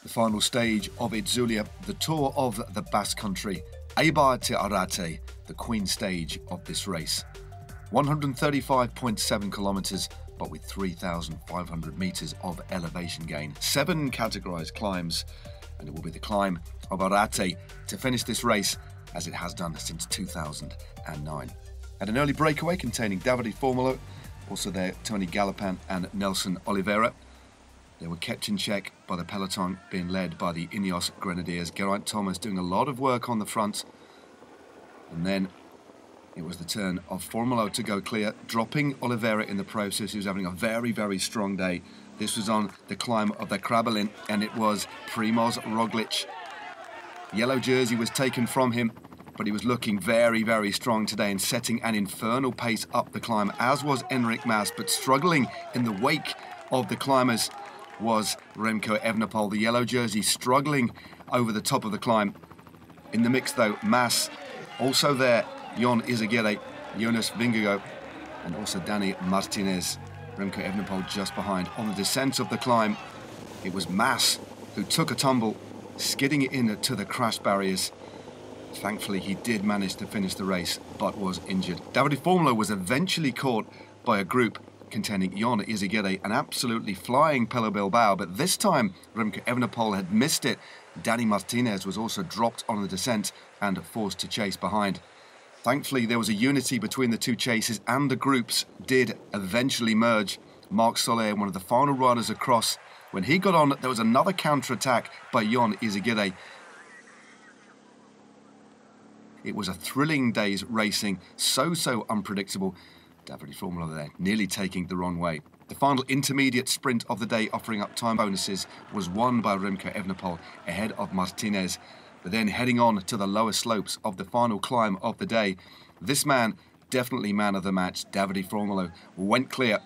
The final stage of Itzulia, the tour of the Basque Country, Eibar to Arrate, the queen stage of this race. 135.7 kilometres, but with 3,500 metres of elevation gain. 7 categorised climbs, and it will be the climb of Arrate to finish this race, as it has done since 2009. At an early breakaway containing Davide Formolo, also there Tony Galopin and Nelson Oliveira. They were kept in check by the peloton being led by the Ineos Grenadiers. Geraint Thomas doing a lot of work on the front. And then it was the turn of Formolo to go clear, dropping Oliveira in the process. He was having a very, very strong day. This was on the climb of the Krabelin, and it was Primoz Roglic. Yellow jersey was taken from him, but he was looking very, very strong today and setting an infernal pace up the climb, as was Enric Mas, but struggling in the wake of the climbers was Remco Evenepoel, the yellow jersey, struggling over the top of the climb. In the mix though, Mas, also there, Jon Izagirre, Jonas Vingegaard, and also Dani Martinez. Remco Evenepoel just behind. On the descent of the climb, it was Mas who took a tumble, skidding it into the crash barriers. Thankfully, he did manage to finish the race, but was injured. Davide Formolo was eventually caught by a group containing Jon Izagirre, an absolutely flying Pello Bilbao, but this time Remco Evenepoel had missed it. Dani Martinez was also dropped on the descent and forced to chase behind. Thankfully, there was a unity between the two chases, and the groups did eventually merge. Marc Soler, one of the final riders across, when he got on, there was another counter-attack by Jon Izagirre. It was a thrilling day's racing, so unpredictable. Davide Formolo there, nearly taking the wrong way. The final intermediate sprint of the day, offering up time bonuses, was won by Remco Evenepoel ahead of Martinez. But then heading on to the lower slopes of the final climb of the day, this man, definitely man of the match, Davide Formolo, went clear.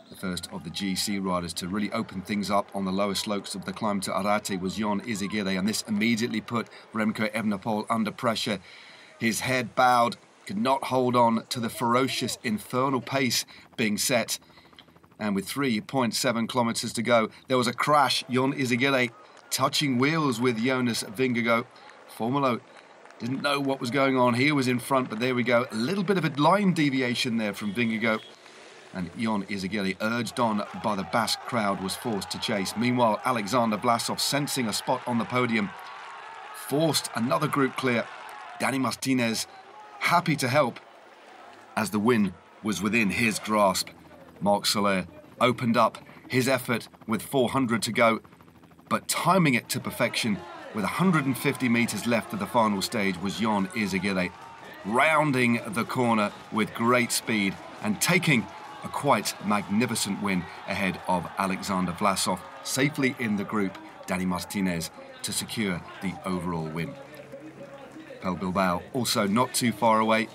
The first of the GC riders to really open things up on the lower slopes of the climb to Arrate was Jon Izagirre, and this immediately put Remco Evenepoel under pressure. His head bowed, could not hold on to the ferocious, infernal pace being set. And with 3.7 kilometres to go, there was a crash. Jon Izagirre touching wheels with Jonas Vingegaard. Formolo didn't know what was going on. He was in front, but there we go. A little bit of a line deviation there from Vingegaard. And Jon Izagirre, urged on by the Basque crowd, was forced to chase. Meanwhile, Alexander Vlasov, sensing a spot on the podium, forced another group clear. Dani Martinez, happy to help, as the win was within his grasp. Marc Soler opened up his effort with 400 to go, but timing it to perfection with 150 metres left of the final stage was Jon Izagirre, rounding the corner with great speed and taking a quite magnificent win ahead of Alexander Vlasov, safely in the group, Dani Martinez, to secure the overall win. Pello Bilbao also not too far away.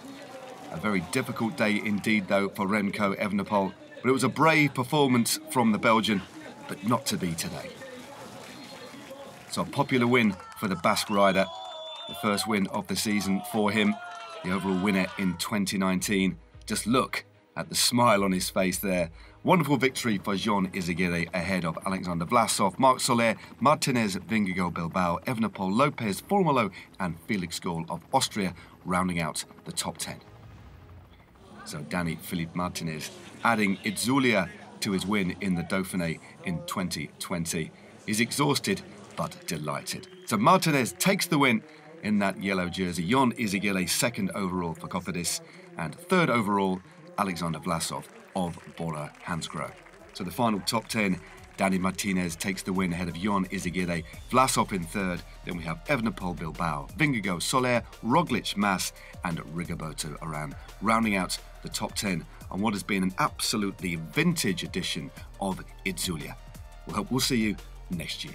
A very difficult day indeed though for Remco Evenepoel, but it was a brave performance from the Belgian, but not to be today. So a popular win for the Basque rider, the first win of the season for him, the overall winner in 2019. Just look at the smile on his face there. Wonderful victory for Jon Izagirre ahead of Alexander Vlasov, Marc Soler, Martinez, Vingegaard, Bilbao, Evenepoel, Lopez, Formolo and Felix Gall of Austria rounding out the top 10. So Dani Philippe Martinez adding Itzulia to his win in the Dauphiné in 2020. He's exhausted but delighted. So Martinez takes the win in that yellow jersey. Jon Izagirre second overall for Cofidis, and third overall Alexander Vlasov of Bora Hansgrohe. So the final top 10, Dani Martinez takes the win ahead of Jon Izagirre, Vlasov in third. Then we have Evenepoel, Bilbao, Vingegaard, Soler, Roglic, Mas and Rigoberto Urán, rounding out the top 10 on what has been an absolutely vintage edition of Itzulia. We'll see you next year.